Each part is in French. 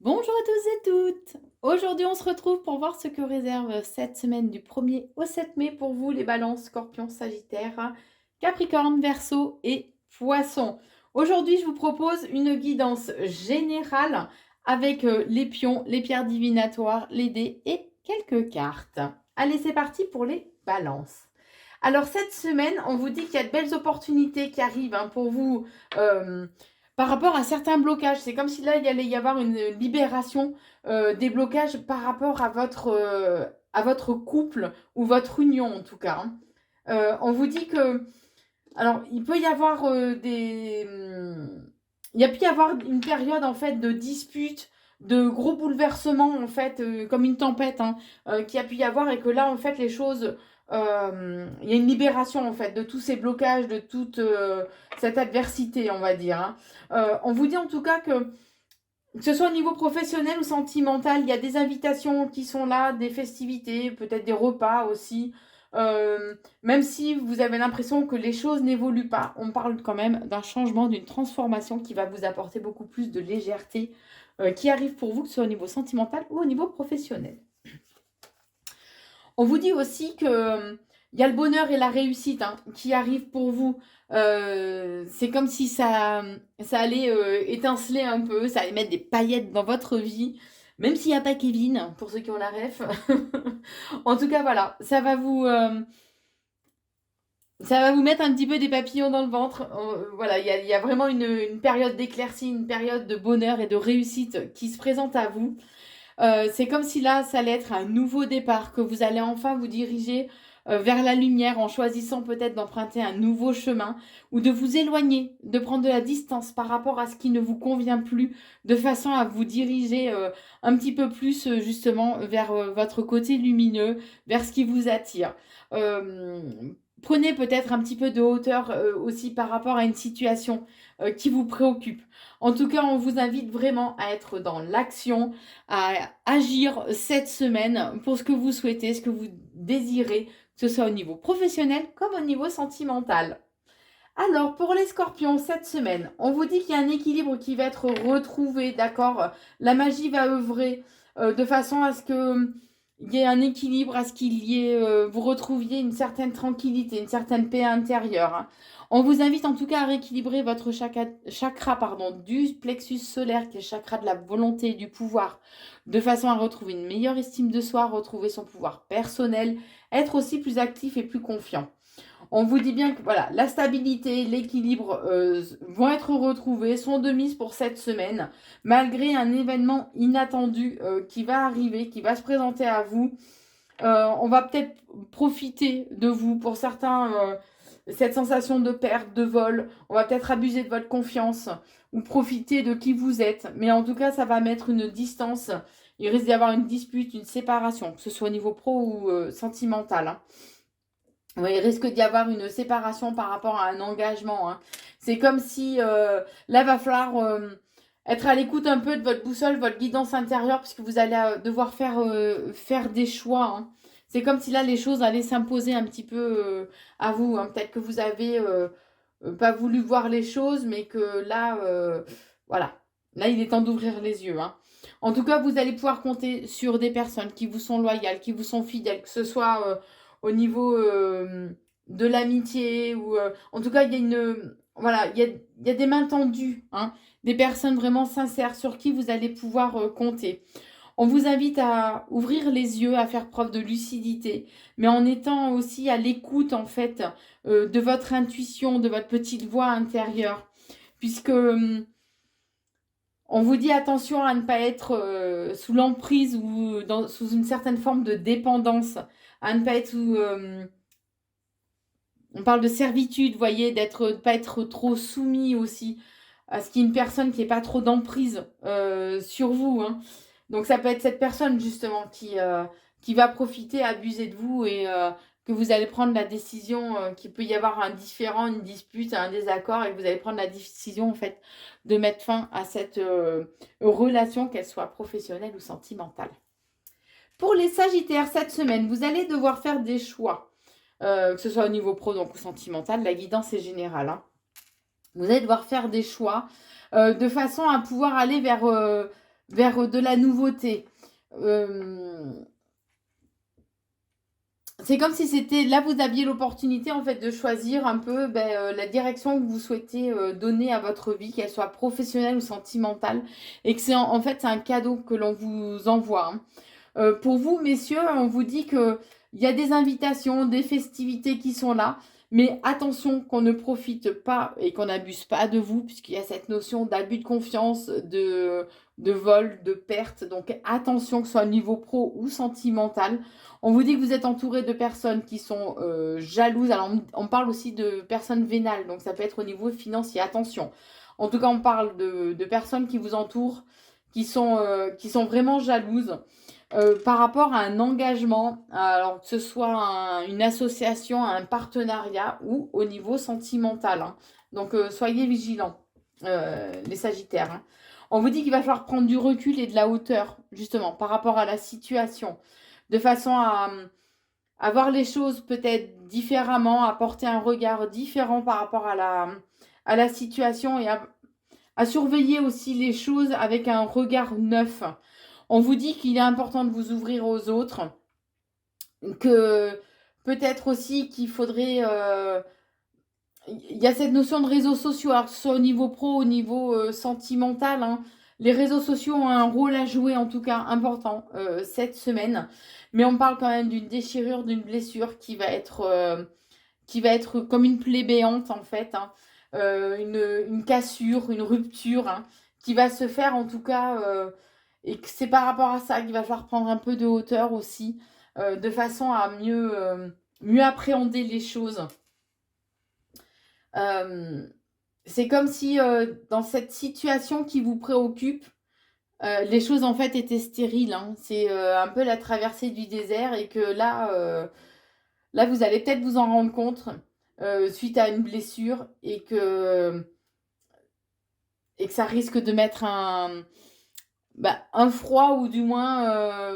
Bonjour à tous et toutes. Aujourd'hui, on se retrouve pour voir ce que réserve cette semaine du 1er au 7 mai pour vous, les balances, scorpions, sagittaires, capricorne, verseau et poisson. Aujourd'hui, je vous propose une guidance générale avec les pions, les pierres divinatoires, les dés et quelques cartes. Allez, c'est parti pour les balances. Alors, cette semaine, on vous dit qu'il y a de belles opportunités qui arrivent pour vous. Par rapport à certains blocages, c'est comme si là, il allait y avoir une libération des blocages par rapport à votre couple ou votre union en tout cas. On vous dit que, alors, il peut y avoir il y a pu y avoir une période en fait de dispute, de gros bouleversements en fait, comme une tempête qui a pu y avoir et que là en fait les choses, il y a une libération en fait de tous ces blocages, de toute cette adversité on va dire. On vous dit en tout cas que ce soit au niveau professionnel ou sentimental, il y a des invitations qui sont là, des festivités, peut-être des repas aussi. Même si vous avez l'impression que les choses n'évoluent pas, on parle quand même d'un changement, d'une transformation qui va vous apporter beaucoup plus de légèreté qui arrive pour vous, que ce soit au niveau sentimental ou au niveau professionnel. On vous dit aussi que il y a le bonheur et la réussite qui arrivent pour vous. C'est comme si ça allait étinceler un peu, ça allait mettre des paillettes dans votre vie, même s'il n'y a pas Kevin, pour ceux qui ont la ref. En tout cas, voilà, ça va vous mettre un petit peu des papillons dans le ventre. Voilà, il y a vraiment une période d'éclaircie, une période de bonheur et de réussite qui se présente à vous. C'est comme si là, ça allait être un nouveau départ, que vous allez enfin vous diriger vers la lumière en choisissant peut-être d'emprunter un nouveau chemin ou de vous éloigner, de prendre de la distance par rapport à ce qui ne vous convient plus, de façon à vous diriger un petit peu plus justement vers votre côté lumineux, vers ce qui vous attire. Euh, Prenez peut-être un petit peu de hauteur aussi par rapport à une situation qui vous préoccupe. En tout cas, on vous invite vraiment à être dans l'action, à agir cette semaine pour ce que vous souhaitez, ce que vous désirez, que ce soit au niveau professionnel comme au niveau sentimental. Alors, pour les scorpions, cette semaine, on vous dit qu'il y a un équilibre qui va être retrouvé, d'accord? La magie va œuvrer de façon à ce que il y ait un équilibre, à ce qu'il y ait, vous retrouviez une certaine tranquillité, une certaine paix intérieure. On vous invite en tout cas à rééquilibrer votre chakra pardon, du plexus solaire, qui est le chakra de la volonté et du pouvoir, de façon à retrouver une meilleure estime de soi, retrouver son pouvoir personnel, être aussi plus actif et plus confiant. On vous dit bien que voilà, la stabilité, l'équilibre vont être retrouvés, sont de mise pour cette semaine, malgré un événement inattendu qui va arriver, qui va se présenter à vous. On va peut-être profiter de vous pour certains, cette sensation de perte, de vol. On va peut-être abuser de votre confiance ou profiter de qui vous êtes. Mais en tout cas, ça va mettre une distance. Il risque d'y avoir une dispute, une séparation, que ce soit au niveau pro ou sentimental. Ouais, il risque d'y avoir une séparation par rapport à un engagement. C'est comme si là, va falloir être à l'écoute un peu de votre boussole, votre guidance intérieure, puisque vous allez devoir faire des choix. C'est comme si là, les choses allaient s'imposer un petit peu à vous. Peut-être que vous avez pas voulu voir les choses, mais que là, voilà. Là, il est temps d'ouvrir les yeux. En tout cas, vous allez pouvoir compter sur des personnes qui vous sont loyales, qui vous sont fidèles, que ce soit au niveau de l'amitié ou en tout cas, il y a une voilà, il y a des mains tendues, des personnes vraiment sincères sur qui vous allez pouvoir compter. On vous invite à ouvrir les yeux, à faire preuve de lucidité, mais en étant aussi à l'écoute en fait de votre intuition, de votre petite voix intérieure, puisque on vous dit attention à ne pas être sous l'emprise ou sous une certaine forme de dépendance, à ne pas être sous on parle de servitude, vous voyez, de pas être trop soumis aussi à ce qu'il y ait une personne qui n'ait pas trop d'emprise sur vous. Donc ça peut être cette personne justement qui va profiter, abuser de vous et que vous allez prendre la décision, qu'il peut y avoir un différend, une dispute, un désaccord et que vous allez prendre la décision en fait de mettre fin à cette relation, qu'elle soit professionnelle ou sentimentale. Pour les Sagittaires, cette semaine, vous allez devoir faire des choix, que ce soit au niveau pro donc, ou sentimental, la guidance est générale. Vous allez devoir faire des choix de façon à pouvoir aller vers vers de la nouveauté. Euh, c'est comme si c'était là vous aviez l'opportunité en fait de choisir un peu la direction que vous souhaitez donner à votre vie, qu'elle soit professionnelle ou sentimentale, et que en fait c'est un cadeau que l'on vous envoie. Hein. Pour vous, messieurs, on vous dit que il y a des invitations, des festivités qui sont là, mais attention qu'on ne profite pas et qu'on n'abuse pas de vous, puisqu'il y a cette notion d'abus de confiance, de vol, de perte. Donc attention que ce soit au niveau pro ou sentimental. On vous dit que vous êtes entouré de personnes qui sont jalouses. Alors on parle aussi de personnes vénales, donc ça peut être au niveau financier. Attention. En tout cas, on parle de personnes qui vous entourent, qui sont vraiment jalouses par rapport à un engagement, alors que ce soit une association, un partenariat ou au niveau sentimental. Hein. Donc soyez vigilants, les Sagittaires. Hein. On vous dit qu'il va falloir prendre du recul et de la hauteur, justement, par rapport à la situation, de façon à voir les choses peut-être différemment, à porter un regard différent par rapport à la situation et à surveiller aussi les choses avec un regard neuf. On vous dit qu'il est important de vous ouvrir aux autres, que peut-être aussi qu'il faudrait... il y a cette notion de réseaux sociaux, alors que ce soit au niveau pro, au niveau sentimental. Hein. Les réseaux sociaux ont un rôle à jouer, en tout cas important, cette semaine. Mais on parle quand même d'une déchirure, d'une blessure qui va être comme une plaie béante, en fait. Hein. Une cassure, une rupture, hein, qui va se faire, en tout cas... et que c'est par rapport à ça qu'il va falloir prendre un peu de hauteur aussi, de façon à mieux appréhender les choses. Euh, c'est comme si dans cette situation qui vous préoccupe, les choses en fait étaient stériles. Hein. C'est un peu la traversée du désert et que là vous allez peut-être vous en rendre compte suite à une blessure et que ça risque de mettre un froid ou du moins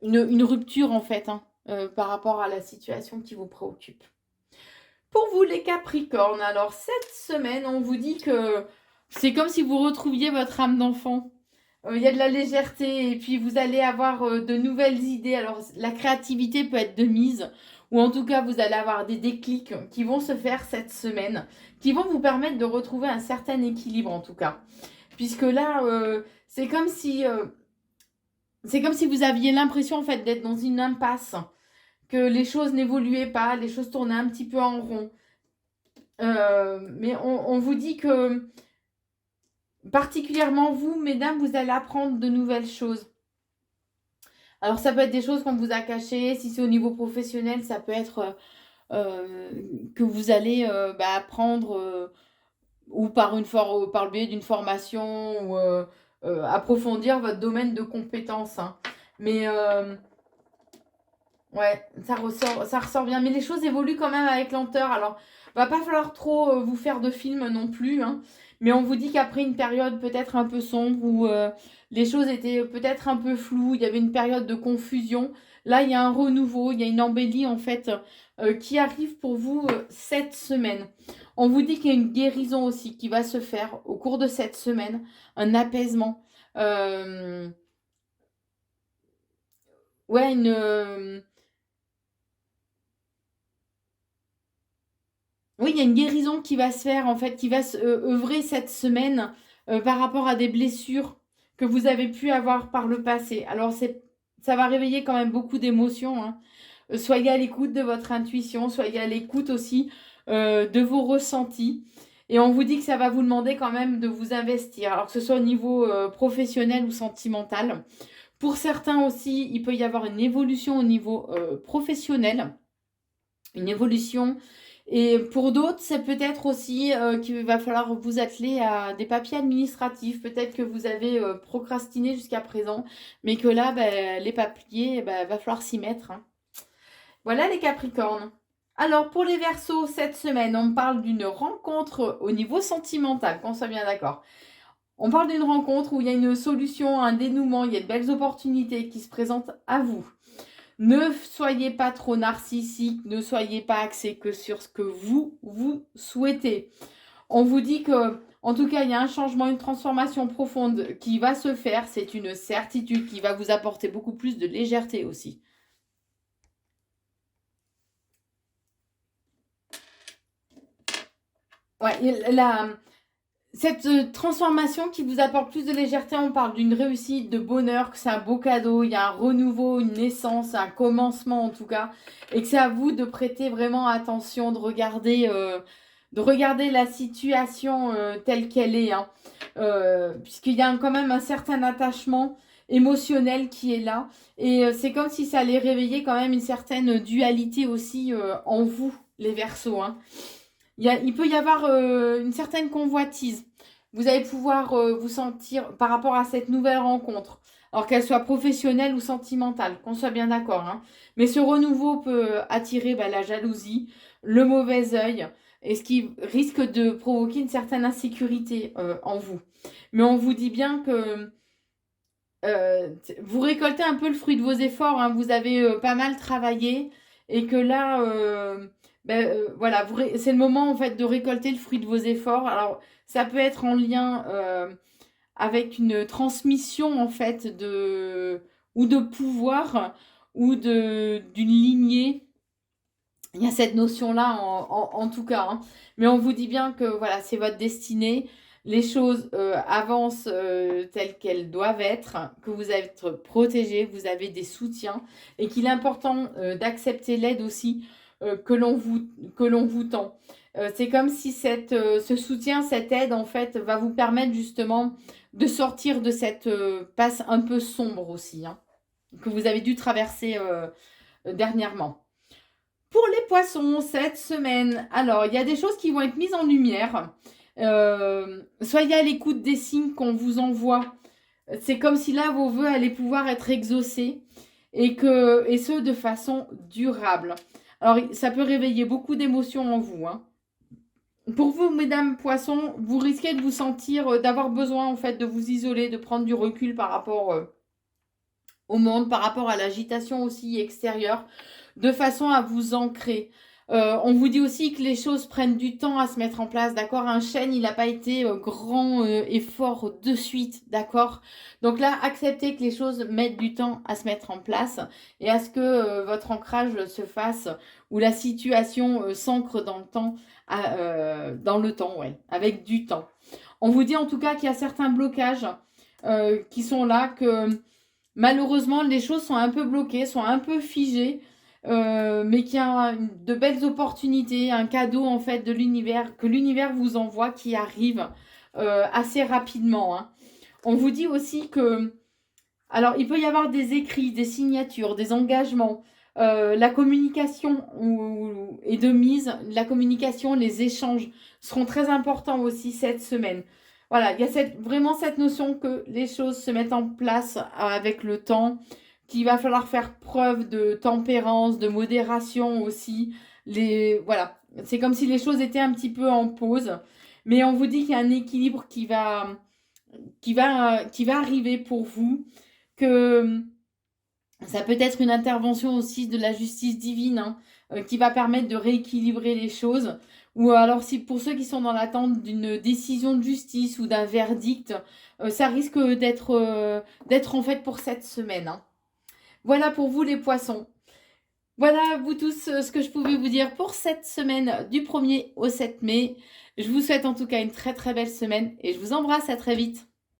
une rupture en fait hein, par rapport à la situation qui vous préoccupe. Pour vous les Capricornes, alors cette semaine on vous dit que c'est comme si vous retrouviez votre âme d'enfant. Il y a de la légèreté et puis vous allez avoir de nouvelles idées. Alors la créativité peut être de mise ou en tout cas vous allez avoir des déclics qui vont se faire cette semaine, qui vont vous permettre de retrouver un certain équilibre en tout cas. Puisque là, c'est comme si vous aviez l'impression en fait d'être dans une impasse, que les choses n'évoluaient pas, les choses tournaient un petit peu en rond. Mais on vous dit que particulièrement vous, mesdames, vous allez apprendre de nouvelles choses. Alors ça peut être des choses qu'on vous a cachées. Si c'est au niveau professionnel, ça peut être que vous allez apprendre ou par le biais d'une formation ou approfondir votre domaine de compétences. Hein. Mais ouais, ça ressort bien. Mais les choses évoluent quand même avec lenteur. Alors, va pas falloir trop vous faire de films non plus. Hein. Mais on vous dit qu'après une période peut-être un peu sombre où les choses étaient peut-être un peu floues, il y avait une période de confusion. Là, il y a un renouveau, il y a une embellie en fait qui arrive pour vous cette semaine. On vous dit qu'il y a une guérison aussi qui va se faire au cours de cette semaine, un apaisement. Euh, ouais, oui, il y a une guérison qui va se faire, en fait, qui va œuvrer cette semaine par rapport à des blessures que vous avez pu avoir par le passé. Alors, ça va réveiller quand même beaucoup d'émotions. Hein. Soyez à l'écoute de votre intuition, soyez à l'écoute aussi de vos ressentis. Et on vous dit que ça va vous demander quand même de vous investir, alors que ce soit au niveau professionnel ou sentimental. Pour certains aussi, il peut y avoir une évolution au niveau professionnel, une évolution. Et pour d'autres, c'est peut-être aussi qu'il va falloir vous atteler à des papiers administratifs. Peut-être que vous avez procrastiné jusqu'à présent, mais que là, les papiers, va falloir s'y mettre. Hein. Voilà les Capricornes. Alors pour les Verseaux, cette semaine, on parle d'une rencontre au niveau sentimental, qu'on soit bien d'accord. On parle d'une rencontre où il y a une solution, un dénouement, il y a de belles opportunités qui se présentent à vous. Ne soyez pas trop narcissique, ne soyez pas axé que sur ce que vous souhaitez. On vous dit que En tout cas, il y a un changement, une transformation profonde qui va se faire. C'est une certitude qui va vous apporter beaucoup plus de légèreté aussi. Ouais, cette transformation qui vous apporte plus de légèreté, on parle d'une réussite, de bonheur, que c'est un beau cadeau, il y a un renouveau, une naissance, un commencement en tout cas, et que c'est à vous de prêter vraiment attention, de regarder la situation telle qu'elle est, hein. Puisqu'il y a quand même un certain attachement émotionnel qui est là, et c'est comme si ça allait réveiller quand même une certaine dualité aussi en vous, les Verseaux, hein. Il peut y avoir une certaine convoitise. Vous allez pouvoir vous sentir par rapport à cette nouvelle rencontre, alors qu'elle soit professionnelle ou sentimentale, qu'on soit bien d'accord, hein. Mais ce renouveau peut attirer la jalousie, le mauvais œil, et ce qui risque de provoquer une certaine insécurité en vous. Mais on vous dit bien que vous récoltez un peu le fruit de vos efforts, hein. Vous avez pas mal travaillé et que là, voilà, c'est le moment en fait de récolter le fruit de vos efforts. Alors, ça peut être en lien avec une transmission en fait ou de pouvoir ou d'une lignée. Il y a cette notion-là en tout cas, hein. Mais on vous dit bien que voilà, c'est votre destinée. Les choses avancent telles qu'elles doivent être, que vous êtes protégé, vous avez des soutiens et qu'il est important d'accepter l'aide aussi que l'on vous tend. C'est comme si ce soutien, cette aide, en fait, va vous permettre justement de sortir de cette passe un peu sombre aussi, hein, que vous avez dû traverser dernièrement. Pour les poissons, cette semaine, alors, il y a des choses qui vont être mises en lumière. Soyez à l'écoute des signes qu'on vous envoie. C'est comme si là, vos vœux allaient pouvoir être exaucés et ce, de façon durable. Alors, ça peut réveiller beaucoup d'émotions en vous, hein. Pour vous, mesdames poissons, vous risquez de vous sentir, d'avoir besoin, en fait, de vous isoler, de prendre du recul par rapport au monde, par rapport à l'agitation aussi extérieure, de façon à vous ancrer. On vous dit aussi que les choses prennent du temps à se mettre en place, d'accord? Un chêne, il n'a pas été grand et fort de suite, d'accord? Donc là, acceptez que les choses mettent du temps à se mettre en place et à ce que votre ancrage se fasse ou la situation s'ancre dans le temps, ouais, avec du temps. On vous dit en tout cas qu'il y a certains blocages qui sont là, que malheureusement, les choses sont un peu bloquées, sont un peu figées, mais qu'il y a de belles opportunités, un cadeau en fait de l'univers, que l'univers vous envoie qui arrive assez rapidement, hein. On vous dit aussi que, alors il peut y avoir des écrits, des signatures, des engagements, la communication est de mise, la communication, les échanges seront très importants aussi cette semaine. Voilà, il y a vraiment cette notion que les choses se mettent en place avec le temps, qu'il va falloir faire preuve de tempérance, de modération aussi. Voilà, c'est comme si les choses étaient un petit peu en pause, mais on vous dit qu'il y a un équilibre qui va arriver pour vous, que ça peut être une intervention aussi de la justice divine, hein, qui va permettre de rééquilibrer les choses. Ou alors, si pour ceux qui sont dans l'attente d'une décision de justice ou d'un verdict, ça risque d'être en fait pour cette semaine, hein. Voilà pour vous les poissons. Voilà vous tous ce que je pouvais vous dire pour cette semaine du 1er au 7 mai. Je vous souhaite en tout cas une très très belle semaine et je vous embrasse, à très vite.